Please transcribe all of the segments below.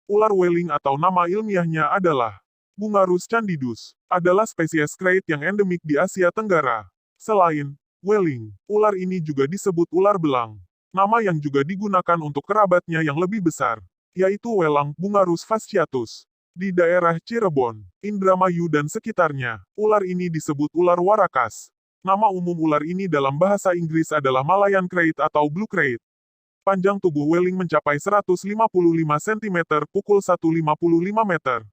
Ular Welling atau nama ilmiahnya adalah Bungarus candidus, adalah spesies krait yang endemik di Asia Tenggara. Selain Welling, ular ini juga disebut ular belang. Nama yang juga digunakan untuk kerabatnya yang lebih besar, yaitu Welang Bungarus fasciatus. Di daerah Cirebon, Indramayu dan sekitarnya, ular ini disebut ular warakas. Nama umum ular ini dalam bahasa Inggris adalah Malayan krait atau blue krait. Panjang tubuh Welling mencapai 155 cm pukul 155 meter.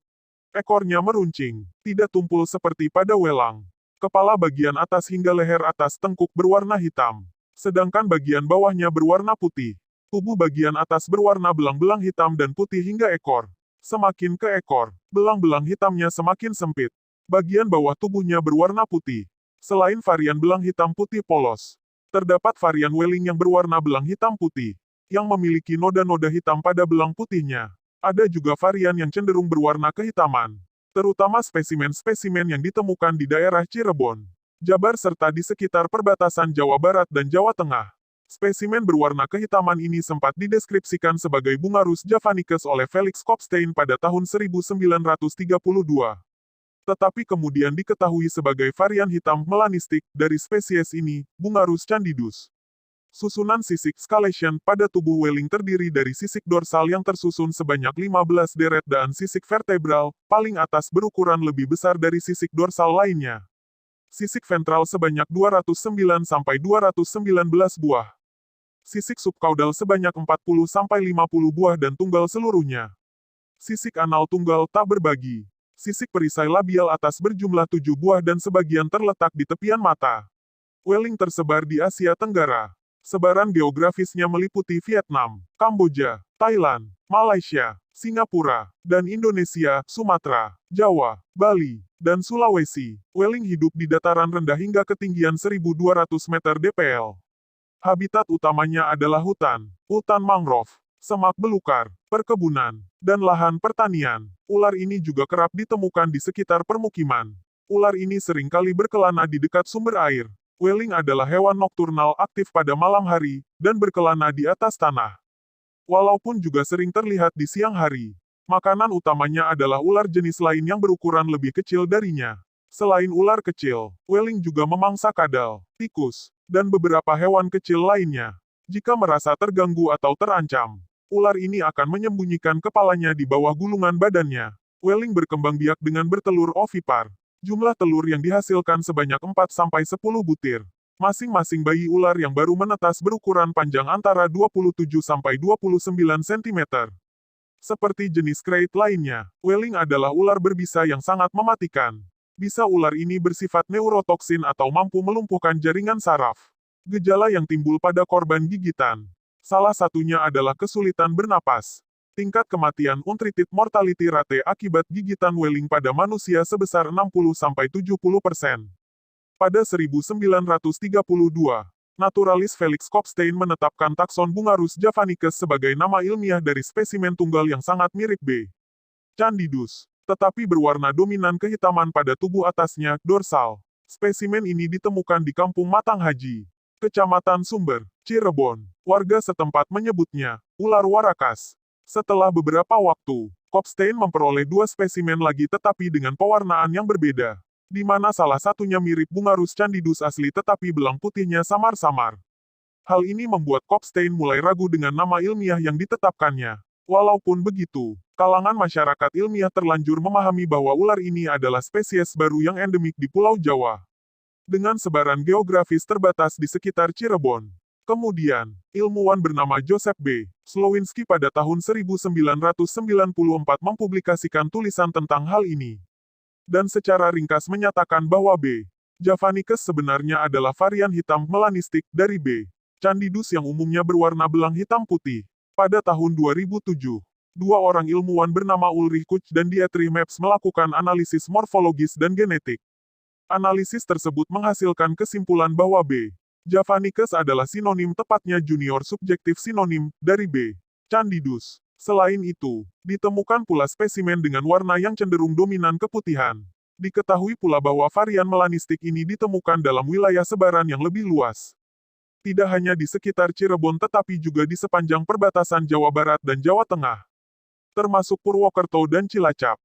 Ekornya meruncing, tidak tumpul seperti pada welang. Kepala bagian atas hingga leher atas tengkuk berwarna hitam, sedangkan bagian bawahnya berwarna putih. Tubuh bagian atas berwarna belang-belang hitam dan putih hingga ekor. Semakin ke ekor, belang-belang hitamnya semakin sempit. Bagian bawah tubuhnya berwarna putih. Selain varian belang hitam putih polos, terdapat varian Welling yang berwarna belang hitam putih, yang memiliki noda-noda hitam pada belang putihnya. Ada juga varian yang cenderung berwarna kehitaman, terutama spesimen-spesimen yang ditemukan di daerah Cirebon, Jabar serta di sekitar perbatasan Jawa Barat dan Jawa Tengah. Spesimen berwarna kehitaman ini sempat dideskripsikan sebagai Bungarus javanicus oleh Felix Kopstein pada tahun 1932. Tetapi kemudian diketahui sebagai varian hitam melanistik dari spesies ini, Bungarus candidus. Susunan sisik scalation pada tubuh Welling terdiri dari sisik dorsal yang tersusun sebanyak 15 deret dan sisik vertebral, paling atas berukuran lebih besar dari sisik dorsal lainnya. Sisik ventral sebanyak 209-219 buah. Sisik subkaudal sebanyak 40-50 buah dan tunggal seluruhnya. Sisik anal tunggal tak berbagi. Sisik perisai labial atas berjumlah 7 buah dan sebagian terletak di tepian mata. Welling tersebar di Asia Tenggara. Sebaran geografisnya meliputi Vietnam, Kamboja, Thailand, Malaysia, Singapura, dan Indonesia, Sumatera, Jawa, Bali, dan Sulawesi. Welling hidup di dataran rendah hingga ketinggian 1.200 meter dpl. Habitat utamanya adalah hutan mangrove, semak belukar, perkebunan, dan lahan pertanian. Ular ini juga kerap ditemukan di sekitar permukiman. Ular ini seringkali berkelana di dekat sumber air. Welling adalah hewan nokturnal aktif pada malam hari, dan berkelana di atas tanah. Walaupun juga sering terlihat di siang hari. Makanan utamanya adalah ular jenis lain yang berukuran lebih kecil darinya. Selain ular kecil, Welling juga memangsa kadal, tikus, dan beberapa hewan kecil lainnya. Jika merasa terganggu atau terancam, ular ini akan menyembunyikan kepalanya di bawah gulungan badannya. Welling berkembang biak dengan bertelur ovipar. Jumlah telur yang dihasilkan sebanyak 4-10 butir. Masing-masing bayi ular yang baru menetas berukuran panjang antara 27-29 cm. Seperti jenis krait lainnya, Welling adalah ular berbisa yang sangat mematikan. Bisa ular ini bersifat neurotoksin atau mampu melumpuhkan jaringan saraf. Gejala yang timbul pada korban gigitan. Salah satunya adalah kesulitan bernapas. Tingkat kematian untreated mortality rate akibat gigitan Welling pada manusia sebesar 60-70%. Pada 1932, naturalis Felix Kopstein menetapkan takson Bungarus javanicus sebagai nama ilmiah dari spesimen tunggal yang sangat mirip B. candidus, tetapi berwarna dominan kehitaman pada tubuh atasnya, dorsal. Spesimen ini ditemukan di Kampung Matang Haji, Kecamatan Sumber, Cirebon. Warga setempat menyebutnya ular warakas. Setelah beberapa waktu, Kopstein memperoleh 2 spesimen lagi tetapi dengan pewarnaan yang berbeda, di mana salah satunya mirip Bungarus candidus asli tetapi belang putihnya samar-samar. Hal ini membuat Kopstein mulai ragu dengan nama ilmiah yang ditetapkannya. Walaupun begitu, kalangan masyarakat ilmiah terlanjur memahami bahwa ular ini adalah spesies baru yang endemik di Pulau Jawa. Dengan sebaran geografis terbatas di sekitar Cirebon. Kemudian, ilmuwan bernama Joseph B. Slowinski pada tahun 1994 mempublikasikan tulisan tentang hal ini. Dan secara ringkas menyatakan bahwa B. javanicus sebenarnya adalah varian hitam melanistik dari B. candidus yang umumnya berwarna belang hitam putih. Pada tahun 2007, 2 orang ilmuwan bernama Ulrich Kuch dan Dietrich Maps melakukan analisis morfologis dan genetik. Analisis tersebut menghasilkan kesimpulan bahwa B. javanicus adalah sinonim tepatnya junior subjektif sinonim dari B. candidus. Selain itu, ditemukan pula spesimen dengan warna yang cenderung dominan keputihan. Diketahui pula bahwa varian melanistik ini ditemukan dalam wilayah sebaran yang lebih luas. Tidak hanya di sekitar Cirebon tetapi juga di sepanjang perbatasan Jawa Barat dan Jawa Tengah. termasuk Purwokerto dan Cilacap.